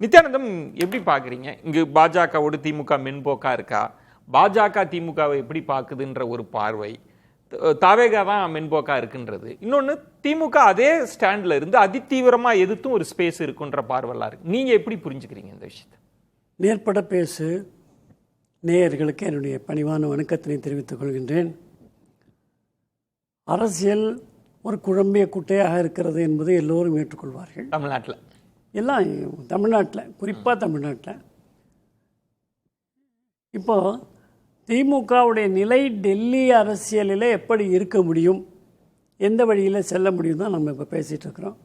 நித்யானந்தம் எப்படி பாக்குறீங்க? இங்கு பாஜகவோடு திமுக மென்போக்கா இருக்கா? பாஜக திமுகவை எப்படி பாக்குதுன்ற ஒரு பார்வை, தாவேகா தான் மென்போக்கா இருக்குன்றது இன்னொன்னு, திமுக அதே ஸ்டாண்ட்ல இருந்து அதிதீவிரமா எதிர்த்தும் ஒரு ஸ்பேஸ் இருக்குன்ற பார்வைலாம் இருக்கு. நீங்க எப்படி புரிஞ்சுக்கிறீங்க இந்த விஷயத்தை? நேர்பட பேசு நேயர்களுக்கு என்னுடைய பணிவான வணக்கத்தினை தெரிவித்துக் கொள்கின்றேன். அரசியல் ஒரு குழம்பிய குட்டையாக இருக்கிறது என்பதை எல்லோரும் ஏற்றுக்கொள்வார்கள். தமிழ்நாட்டில் எல்லாம் தமிழ்நாட்டில், குறிப்பாக தமிழ்நாட்டில் இப்போ திமுகவுடைய நிலை டெல்லி அரசியலில் எப்படி இருக்க முடியும், எந்த வழியில் செல்ல முடியும் தான் நம்ம இப்போ பேசிகிட்டு இருக்கிறோம்.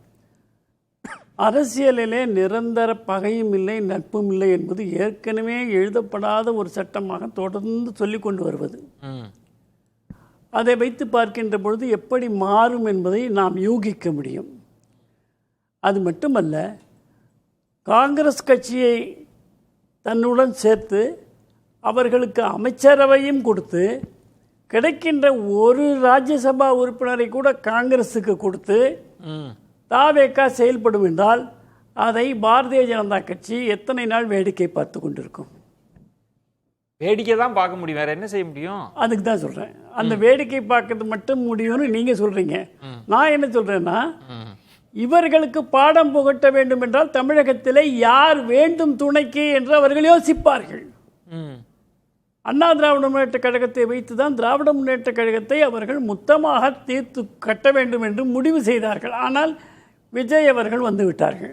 அரசியலிலே நிரந்தர பகையும் இல்லை நட்பும் இல்லை என்பது ஏற்கனவே எழுதப்படாத ஒரு சட்டமாக தொடர்ந்து சொல்லி கொண்டு வருவது. அதை வைத்து பார்க்கின்ற பொழுது எப்படி மாறும் என்பதை நாம் யூகிக்க முடியும். அது மட்டுமல்ல, காங்கிரஸ் கட்சியை தன்னுடன் சேர்த்து அவர்களுக்கு அமைச்சரவையும் கொடுத்து கிடைக்கின்ற ஒரு ராஜ்யசபா உறுப்பினரை கூட காங்கிரஸுக்கு கொடுத்து தாவேகா செயல்படும் என்றால் அதை பாரதிய ஜனதா கட்சி எத்தனை நாள் வேடிக்கை பார்த்து கொண்டிருக்கும்? வேடிக்கை தான் பார்க்க முடியும், வேற என்ன செய்ய முடியும்? அதுக்கு தான் சொல்றேன். அந்த வேடிக்கை பார்க்கறது மட்டும் முடியும்னு நீங்க சொல்றீங்க. நான் என்ன சொல்றேன்னா, இவர்களுக்கு பாடம் புகட்ட வேண்டும் என்றால் தமிழகத்திலே யார் வேண்டும் துணைக்கு என்று அவர்கள் யோசிப்பார்கள். அண்ணா திராவிட முன்னேற்ற கழகத்தை வைத்துதான் திராவிட முன்னேற்ற கழகத்தை அவர்கள் மொத்தமாக தீர்த்து கட்ட வேண்டும் என்று முடிவு செய்தார்கள். ஆனால் விஜய் அவர்கள் வந்து விட்டார்கள்.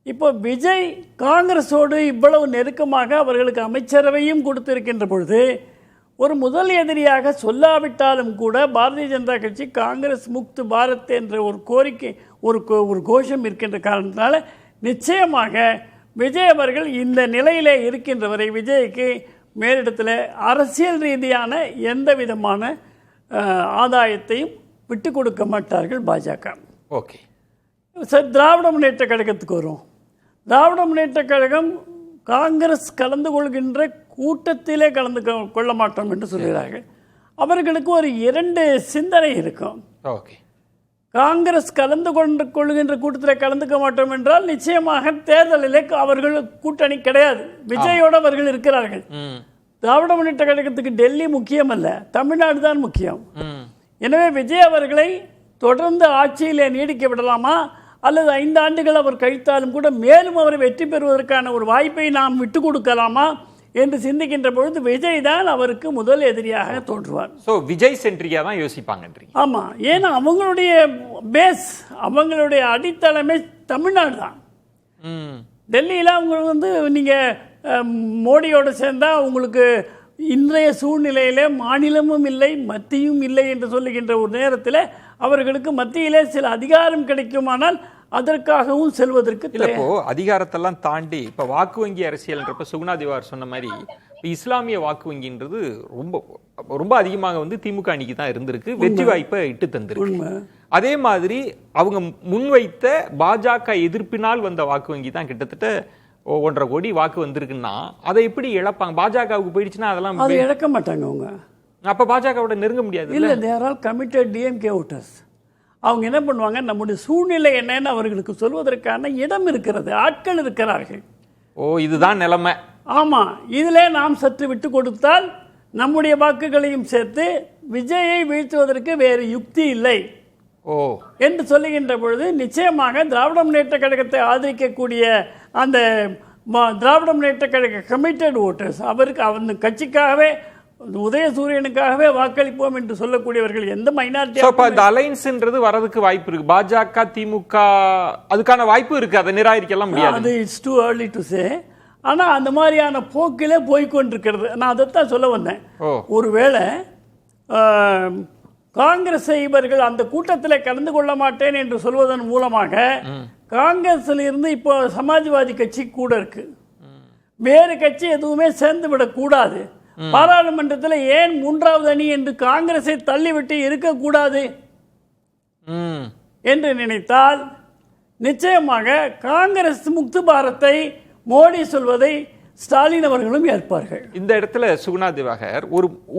இப்போ விஜய் காங்கிரஸோடு இவ்வளவு நெருக்கமாக அவர்களுக்கு அமைச்சரவையும் கொடுத்திருக்கின்ற பொழுது ஒரு முதல் எதிரியாக சொல்லாவிட்டாலும் கூட பாரதிய ஜனதா கட்சி காங்கிரஸ் முக்து பாரத் என்ற ஒரு கோரிக்கை, ஒரு கோஷம் இருக்கின்ற காரணத்தினால நிச்சயமாக விஜய் அவர்கள் இந்த நிலையிலே இருக்கின்றவரை விஜய்க்கு மேலிடத்தில் அரசியல் ரீதியான எந்த விதமான ஆதாயத்தையும் விட்டு கொடுக்க மாட்டார்கள் பாஜக. ஓகே சார், திராவிட முன்னேற்ற கழகத்துக்கு வரும். திராவிட முன்னேற்ற கழகம் காங்கிரஸ் கலந்து கொள்கின்ற கூட்டத்திலே கலந்து கொள்ள மாட்டோம் என்று சொல்கிறார்கள். அவர்களுக்கு ஒரு இரண்டு சிந்தனை இருக்கும். காங்கிரஸ் கலந்து கொள்கின்ற கூட்டத்தில் கலந்துக்க மாட்டோம் என்றால் நிச்சயமாக தேர்தலிலே அவர்கள் கூட்டணி கிடையாது. விஜயோடு அவர்கள் இருக்கிறார்கள். திராவிட முன்னேற்ற கழகத்துக்கு டெல்லி முக்கியம் அல்ல, தமிழ்நாடு தான் முக்கியம். எனவே விஜய் அவர்களை தொடர்ந்து ஆட்சியிலே நீடிக்க விடலாமா, அல்லது 5 ஆண்டுகள் அவர் கழித்தாலும் கூட மேலும் அவரை வெற்றி பெறுவதற்கான ஒரு வாய்ப்பை நாம் விட்டு கொடுக்கலாமா என்று சிந்திக்கின்ற பொழுது விஜய் தான் அவருக்கு முதல் எதிரியாக தோன்றுவார். விஜய் சென்ட்ரியா தான் யோசிப்பாங்க. ஆமா, ஏன்னா அவங்களுடைய பேஸ், அவங்களுடைய அடித்தளமே தமிழ்நாடு தான். டெல்லியில் அவங்க நீங்க மோடியோடு சேர்ந்தா உங்களுக்கு இன்றைய சூழ்நிலையிலே மாநிலமும் இல்லை மத்தியும் இல்லை என்று சொல்லுகின்ற ஒரு நேரத்தில் அவர்களுக்கு மத்தியிலே சில அதிகாரம் கிடைக்குமானால் அதற்காகவும் செல்வதற்கு இப்போ அதிகாரத்தெல்லாம் தாண்டி இப்ப வாக்கு வங்கி அரசியல்ன்றப்ப சுகுணா திவார் சொன்ன மாதிரி இஸ்லாமிய வாக்கு வங்கின்றது ரொம்ப ரொம்ப அதிகமாக திமுக அணிக்கு தான் இருந்திருக்கு, வெற்றி வாய்ப்பை இட்டு தந்திருக்கு. அதே மாதிரி அவங்க முன்வைத்த பாஜக எதிர்ப்பினால் வந்த வாக்கு வங்கி தான் கிட்டத்தட்ட 1.5 கோடி வாக்கு வந்திருக்குன்னா அதை எப்படி இழப்பாங்க? பாஜகவுக்கு போயிடுச்சுன்னா அதெல்லாம் இழக்க மாட்டாங்க அவங்க. அப்ப பாஜகவோட நெருங்க முடியாது. இல்லை, தேர் ஆல் கமிட்டட் டிஎம்கே ஓட்டர்ஸ். அவங்க என்ன பண்ணுவாங்க, நம்முடைய சூழ்நிலை என்னன்னு அவர்களுக்கு சொல்வதற்கான இடம் இருக்கிறது, ஆட்கள் இருக்கிறார்கள். இதுதான் நிலைமை. ஆமா, இதிலே நாம் சற்று விட்டு கொடுத்தால் நம்முடைய வாக்குகளையும் சேர்த்து விஜயை வீழ்த்துவதற்கு வேறு யுக்தி இல்லை என்று சொல்லுகின்ற பொழுது நிச்சயமாக திராவிட முன்னேற்ற கழகத்தை ஆதரிக்கக்கூடிய அந்த திராவிட முன்னேற்ற கழக கமிட்டட் ஓட்டர்ஸ், அவருக்கு அந்த கட்சிக்காகவே உதயசூரியனுக்காகவே வாக்களிப்போம் என்று சொல்லக்கூடியவர்கள் எந்த மைனாரிட்டி அலைன்ஸ்ன்றது வரதுக்கு வாய்ப்பு இருக்கு. பாஜக திமுக அதுக்கான வாய்ப்பு இருக்கு, அதை நிராகரிக்கலாம் முடியாது. அது it's too early to say. ஆனா அந்த மாதிரியான போக்கிலே போய்கொண்டிருக்கிறது. நான் அதைத்தான் சொல்ல வந்தேன். ஒருவேளை காங்கிரஸ் இவர்கள் அந்த கூட்டத்தில் கலந்து கொள்ள மாட்டேன் என்று சொல்வதன் மூலமாக காங்கிரஸ்ல இருந்து இப்போ சமாஜ்வாதி கட்சி கூட இருக்கு, வேறு கட்சி எதுவுமே சேர்ந்து விடக்கூடாது. பாராளுமன்றத்தில் ஏன் 3வது அணி என்று காங்கிரஸை தள்ளிவிட்டு இருக்கக்கூடாது என்று நினைத்தால் நிச்சயமாக காங்கிரஸ் முக்து பாரத்தை மோடி சொல்வதை ஸ்டாலின் அவர்களும் ஏற்பார்கள். இந்த இடத்துல சுகுணா திவாகர்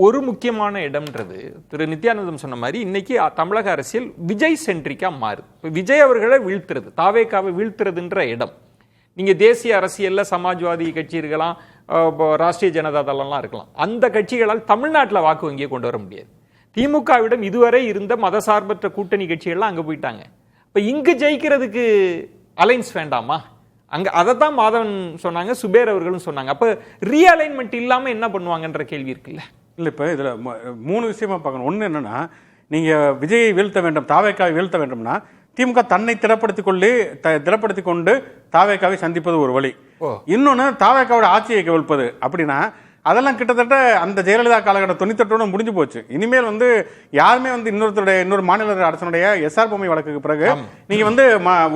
ஒரு முக்கியமான இடம்ன்றது திரு நித்யானந்தம் சொன்ன மாதிரி இன்னைக்கு தமிழக அரசியல் விஜய் சென்ட்ரிக்கா மாறுது. விஜய் அவர்களை வீழ்த்துறது, தாவேகாவை வீழ்த்துறதுன்ற இடம் நீங்க தேசிய அரசியல்ல சமாஜ்வாதி கட்சி இருக்கலாம், ராஷ்டிரிய ஜனதா தளம்லாம் இருக்கலாம். அந்த கட்சிகளால் தமிழ்நாட்டில் வாக்கு வங்கியை கொண்டு வர முடியாது. திமுகவிடம் இதுவரை இருந்த மதசார்பற்ற கூட்டணி கட்சிகள்லாம் அங்க போயிட்டாங்க. இப்ப இங்கு ஜெயிக்கிறதுக்கு அலைன்ஸ் வேண்டாமா? அங்க அதைத்தான் மாதவன் சொன்னாங்க, சுபேர் அவர்களும் சொன்னாங்க. அப்ப ரீஅலைன்மெண்ட் இல்லாம என்ன பண்ணுவாங்கன்ற கேள்வி இருக்குல்ல. இல்லை, இப்போ இதில் 3 விஷயமா பார்க்கணும். ஒன்று என்னன்னா, நீங்கள் விஜயை வீழ்த்த வேண்டும், தாவேக்காவை வீழ்த்த வேண்டும்னா திமுக தன்னை திடப்படுத்திக் கொண்டு தாவேக்காவை சந்திப்பது ஒரு வழி. இன்னொன்று தாவேக்காவோட ஆட்சியை கவிழ்ப்பது. அப்படின்னா அதெல்லாம் கிட்டத்தட்ட அந்த ஜெயலலிதா காலகட்டம் 98 முடிஞ்சு போச்சு. இனிமேல் யாருமே இன்னொரு மாநில அரசனுடைய எஸ்ஆர் பொம்மை வழக்குக்கு பிறகு நீங்க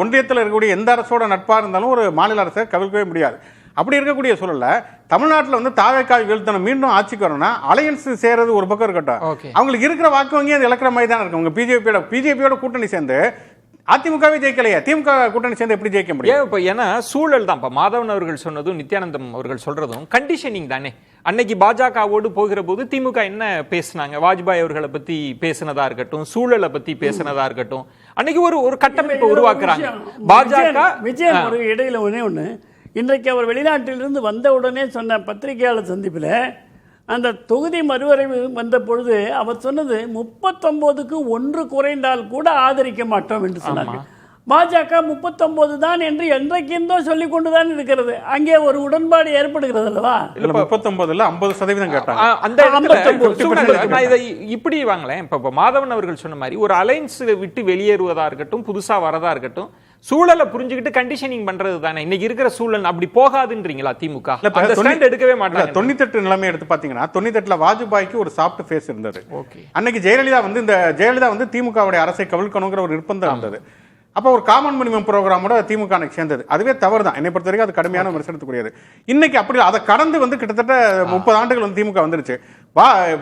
ஒன்றியத்தில் இருக்கக்கூடிய எந்த அரசோட நட்பா இருந்தாலும் ஒரு மாநில அரசை கவிழ்க்கவே முடியாது. அப்படி இருக்கக்கூடிய சூழல்ல தமிழ்நாட்டில் தாவேக்காவை வீழ்த்தணும், மீண்டும் ஆட்சிக்கு வரணும்னா அலையன்ஸ் சேர்றது ஒரு பக்கம் இருக்கட்டும். அவங்களுக்கு இருக்கிற வாக்கு வங்கி அது இழக்கிற மாதிரி தான் இருக்கு. அவங்க பிஜேபியோட கூட்டணி சேர்ந்து அதிமுகவே ஜெயிக்கலையா, திமுக கூட்டணி சேர்ந்து எப்படி ஜெயிக்க முடியும்? ஏன்னா சூழல் தான். இப்ப மாதவன் அவர்கள் சொன்னதும் நித்யானந்தம் அவர்கள் சொல்றதும் கண்டிஷனிங் தானே. அன்னைக்கு பாஜகவோடு போகிற போது திமுக என்ன பேசினாங்க, வாஜ்பாய் அவர்களை பத்தி பேசினதா இருக்கட்டும், சூழலை பத்தி பேசினதா இருக்கட்டும், அன்னைக்கு ஒரு கட்டமைப்பை உருவாக்குறாங்க. பாஜக விஜயம் ஒரு இடையில ஒண்ணு இன்றைக்கு அவர் வெளிநாட்டிலிருந்து வந்த உடனே சொன்ன பத்திரிகையாளர் சந்திப்பில் அந்த தொகுதி மறுவரைவு வந்த பொழுது அவர் சொன்னது 39க்கு 1 குறைந்தால் கூட ஆதரிக்க மாட்டோம் என்று சொன்னாங்க. பாஜக 39 தான் என்று என்றைக்கிருந்தோ சொல்லிக் கொண்டுதான் இருக்கிறது. அங்கே ஒரு உடன்பாடு ஏற்படுகிறது அல்லவா? 39 50% கேட்டாங்க. அந்த இடத்துல இதை இப்படி வாங்களேன். இப்ப மாதவன் அவர்கள் சொன்ன மாதிரி ஒரு அலைன்ஸ் விட்டு வெளியேறுவதா இருக்கட்டும், புதுசா வரதா இருக்கட்டும், சூழலை புரிஞ்சுக்கிட்டு கண்டிஷனிங் பண்றது தானே. இன்னைக்கு இருக்கிற சூழல் அப்படி போகாதுன்றீங்களா திமுக? எடுக்கவே மாட்டாங்க. 98 நிலைமை எடுத்து பாத்தீங்கன்னா 98ல வாஜ்பாய்க்கு ஒரு சாஃப்ட் ஃபேஸ் இருந்தது. அன்னைக்கு ஜெயலலிதா திமுகவுடைய அரசை கவிழ்க்கணுங்கிற ஒரு நிர்பந்தம் இருந்தது. அப்போ ஒரு காமன் மினிமம் ப்ரோக்ராமோட திமுக சேர்ந்தது. அதுவே தவறு தான், என்னை பொறுத்த வரைக்கும் அது கடுமையான விமர்சனத்துக்குரியது. இன்னைக்கு அப்படி அதை கடந்து கிட்டத்தட்ட 30 ஆண்டுகள் திமுக வந்துருச்சு.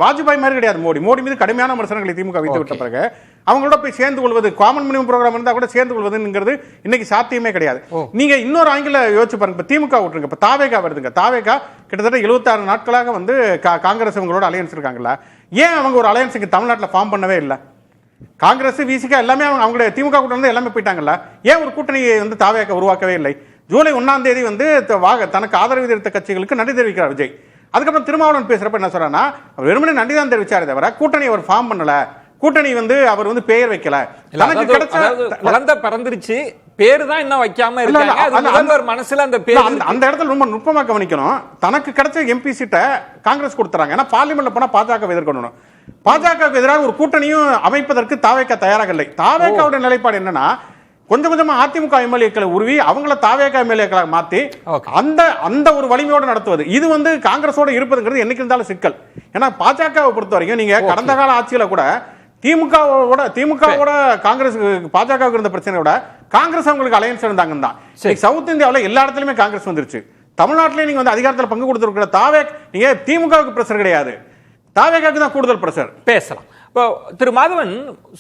வாஜ்பாய் மாதிரி கிடையாது மோடி மீது கடுமையான விமர்சனங்களை திமுக வைத்து விட்ட பிறகு அவங்களோட போய் சேர்ந்து கொள்வது, காமன் மினிமம் ப்ரோக்ராம் இருந்தா கூட சேர்ந்து கொள்வதுங்கிறது இன்னைக்கு சாத்தியமே கிடையாது. நீங்க இன்னொரு ஆங்கில யோசிச்சு பாருங்க. இப்ப திமுக விட்டுருங்க, இப்ப தாவேகா வருதுங்க. தாவேகா கிட்டத்தட்ட 76 நாட்களாக காங்கிரஸ் அவங்களோட அலையன்ஸ் இருக்காங்கல்ல, ஏன் அவங்க ஒரு அலையன்ஸுக்கு தமிழ்நாட்டில் ஃபார்ம் பண்ணவே இல்லை? காங்கிரஸ் விசிகா எல்லாமே அவங்களுடைய திமுக கூட்டணி எல்லாமே போயிட்டாங்கல்ல, ஏன் ஒரு கூட்டணியை தாவேகா உருவாக்கவே இல்லை? ஜூலை 1ஆம் தேதி தனக்கு ஆதரவு தெரிவித்த கட்சிகளுக்கு நன்றி தெரிவிக்கிறார் விஜய். அதுக்கப்புறம் திருமாவளவன் பேசுறப்ப என்ன சொல்றாருன்னா, வெறுமனே நன்றி தான் தெரிவிச்சாரே தவிர கூட்டணி அவர் ஃபார்ம் பண்ணல, கூட்டணி அவர் பெயர் வைக்கல. தனக்கு கிடைச்ச குழந்தை பிறந்துருச்சு, பேரு தான் இன்னும் வைக்காம இருக்காங்க மனசுல. அந்த இடத்துல ரொம்ப நுட்பமா கவனிக்கணும். தனக்கு கிடைச்ச எம்பி சீட்டை காங்கிரஸ் கொடுத்துறாங்க. ஏன்னா பார்லிமெண்ட்ல போனா பாஜக எதிர்க்கணும். பாஜகவுக்கு எதிராக ஒரு கூட்டணியும் அமைப்பதற்கு தாவேகா தயாராக இல்லை. தாவேகாவுடைய நிலைப்பாடு என்னன்னா, கொஞ்சம் கொஞ்சமா அதிமுக எம்எல்ஏக்களை உருவி அவங்கள தாவேகா எம்எல்ஏக்களை மாத்தி அந்த ஒரு வலிமையோடு நடத்துவது. இது காங்கிரஸோட இருப்பதுங்கிறது என்னைக்கு இருந்தாலும் சிக்கல். ஏன்னா பாஜகவை பொறுத்த வரைக்கும் நீங்க கடந்த கால ஆட்சியில கூட திமுகவோட காங்கிரஸ் பாஜகவுக்கு இருந்த பிரச்சனையோட காங்கிரஸ் அவங்களுக்கு அலையன்ஸ் இருந்தாங்க தான். சவுத் இந்தியாவில் எல்லா இடத்துலயுமே காங்கிரஸ் வந்துருச்சு. தமிழ்நாட்டிலே நீங்க அதிகாரத்தில் பங்கு கொடுத்திருக்கிற நீங்க திமுகவுக்கு பிரஷர் கிடையாது, தாவேகாவுக்கு தான் கூடுதல் பிரஷர். பேசலாம். இப்போ திரு மாதவன்,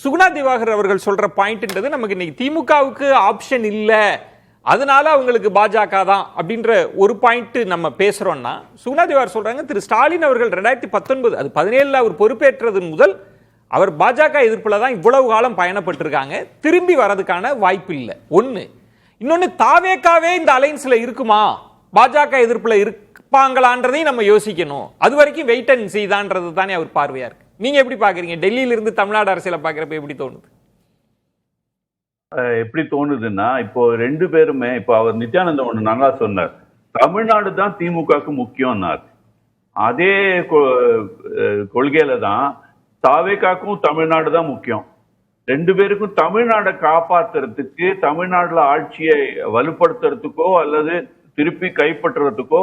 சுகுணா திவாகர் அவர்கள் சொல்ற பாயிண்ட்ன்றது நமக்கு இன்னைக்கு திமுகவுக்கு ஆப்ஷன் இல்ல, அதனால அவங்களுக்கு பாஜக தான் அப்படின்ற ஒரு பாயிண்ட் நம்ம பேசுறோம்னா, சுகுணா திவாகர் சொல்றாங்க திரு ஸ்டாலின் அவர்கள் 2019 அது 17 அவர் பொறுப்பேற்றது முதல் அவர் பாஜக எதிர்ப்புல தான் இவ்வளவு காலம் பயணப்பட்டிருக்காங்க, திரும்பி வரதுக்கான வாய்ப்பு இல்லை. ஒண்ணு. இன்னொன்னு, தாவேகாவே இந்த அலைன்ஸ்ல இருக்குமா, பாஜக எதிர்ப்புல இருப்பாங்களான்றதையும் நம்ம யோசிக்கணும். அது வரைக்கும் வெயிட் அண்ட் சீ தான்ன்றது தானே அவர் பார்வையா இருக்கு. நீங்க எப்படி பாக்குறீங்க? டெல்லியில இருந்து தமிழ்நாடு அரசியல பாக்குறப்ப எப்படி தோணுது? எப்படி தோணுதுன்னா, இப்போ 2 பேருமே, இப்போ அவர் நித்யானந்தம் ஒண்ணு நல்லா சொன்னார், தமிழ்நாடு தான் திமுகவுக்கு முக்கியம்னார். அதே கொள்கையில தான் தாவேகாக்கும் தமிழ்நாடு தான் முக்கியம். 2 பேருக்கும் தமிழ்நாடை காப்பாத்துறதுக்கு, தமிழ்நாடுல ஆட்சியை வலுப்படுத்துறதுக்கோ அல்லது திருப்பி கைப்பற்றுறதுக்கோ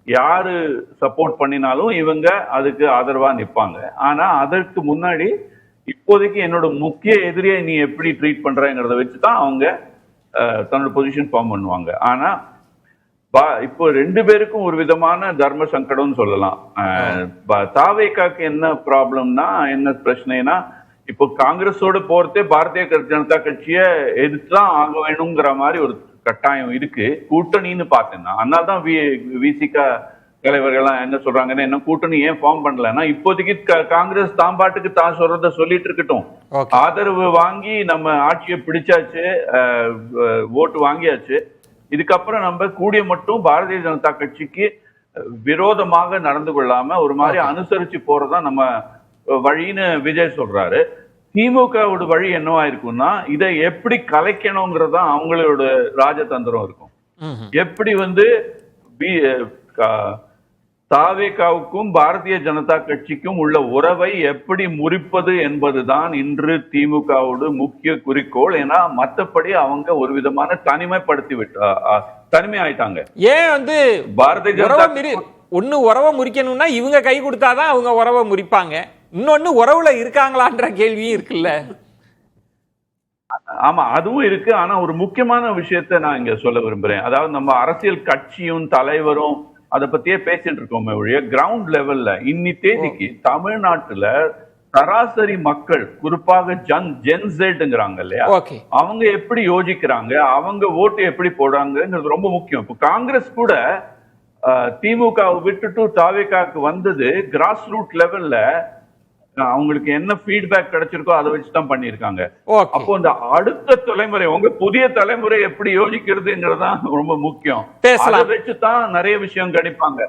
யாரு சப்போர்ட் பண்ணினாலும் இவங்க அதுக்கு ஆதரவா நிற்பாங்க. ஆனா அதற்கு முன்னாடி இப்போதைக்கு என்னோட முக்கிய எதிரியை நீ எப்படி ட்ரீட் பண்றங்கிறத வச்சுதான் அவங்க தன்னோட பொசிஷன் ஃபார்ம் பண்ணுவாங்க. ஆனா இப்போ 2 பேருக்கும் ஒரு விதமான தர்ம சங்கடம்னு சொல்லலாம். தாவேகாக்கு என்ன ப்ராப்ளம்னா, என்ன பிரச்சனைனா, இப்போ காங்கிரஸோட போறதே பாரதிய ஜனதா கட்சியை எதிர்த்துதான் ஆக வேணுங்கிற மாதிரி ஒரு கட்டாயம் இருக்கு கூட்டணின்னு பார்த்தேன்னா. அதனால்தான் விசிகா தலைவர்கள்லாம் என்ன சொல்றாங்கன்னா, என்ன கூட்டணி ஏன் ஃபார்ம் பண்ணலன்னா, இப்போதைக்கு காங்கிரஸ் தாம்பாட்டுக்கு தான் சொல்றத சொல்லிட்டு இருக்கட்டும், ஆதரவு வாங்கி நம்ம ஆட்சியை பிடிச்சாச்சு, ஓட்டு வாங்கியாச்சு, இதுக்கப்புறம் நம்ம கூடிய மட்டும் பாரதிய ஜனதா கட்சிக்கு விரோதமாக நடந்து கொள்ளாம ஒரு மாதிரி அனுசரிச்சு போறதா நம்ம வழின்னு விஜய் சொல்றாரு. திமுகவோட வழி என்னவா இருக்கும்னா இதை எப்படி கலைக்கணுங்கிறதா அவங்களோட ராஜதந்திரம் இருக்கும். எப்படி தாவேகாவுக்கும் பாரதிய ஜனதா கட்சிக்கும் உள்ள உறவை எப்படி முறிப்பது என்பதுதான் இன்று திமுகவோட முக்கிய குறிக்கோள். ஏன்னா மற்றபடி அவங்க ஒரு விதமான தனிமை ஆயிட்டாங்க. ஏன் பாரதிய ஜனதா ஒண்ணு உறவை முறிக்கணும்னா இவங்க கை கொடுத்தாதான் அவங்க உறவை முறிப்பாங்க, இன்னொன்னு உறவுல இருக்காங்களான்ற கேள்வியும் இருக்குல்ல. ஆமா, அதுவும் இருக்கு. ஆனா ஒரு முக்கியமான விஷயத்த நான் இங்க சொல்ல விரும்புறேன். அதாவது நம்ம அரசியல் கட்சியும் தலைவரும் அதை பத்தியே பேசிட்டு இருக்கோமே ஒழிய கிரவுண்ட் லெவல்ல இன்னி தேதிக்கு தமிழ்நாட்டுல சராசரி மக்கள், குறிப்பாக ஜென்செட்ங்கிறாங்க இல்லையா, அவங்க எப்படி யோசிக்கிறாங்க, அவங்க ஓட்டு எப்படி போடுறாங்கிறது ரொம்ப முக்கியம். இப்போ காங்கிரஸ் கூட திமுகவை விட்டுட்டு தாவேகாக்கு வந்தது கிராஸ் ரூட் லெவல்ல அவங்களுக்கு என்ன ஃபீட்பேக் கிடைச்சிருக்கோ அதை வச்சுதான் பண்ணிருக்காங்க. அப்போ அந்த அடுத்த தலைமுறை, உங்க புதிய தலைமுறை எப்படி யோசிக்கிறதுங்கிறதுதான் ரொம்ப முக்கியம். அதை வச்சுதான் நிறைய விஷயம் கணிப்பாங்க.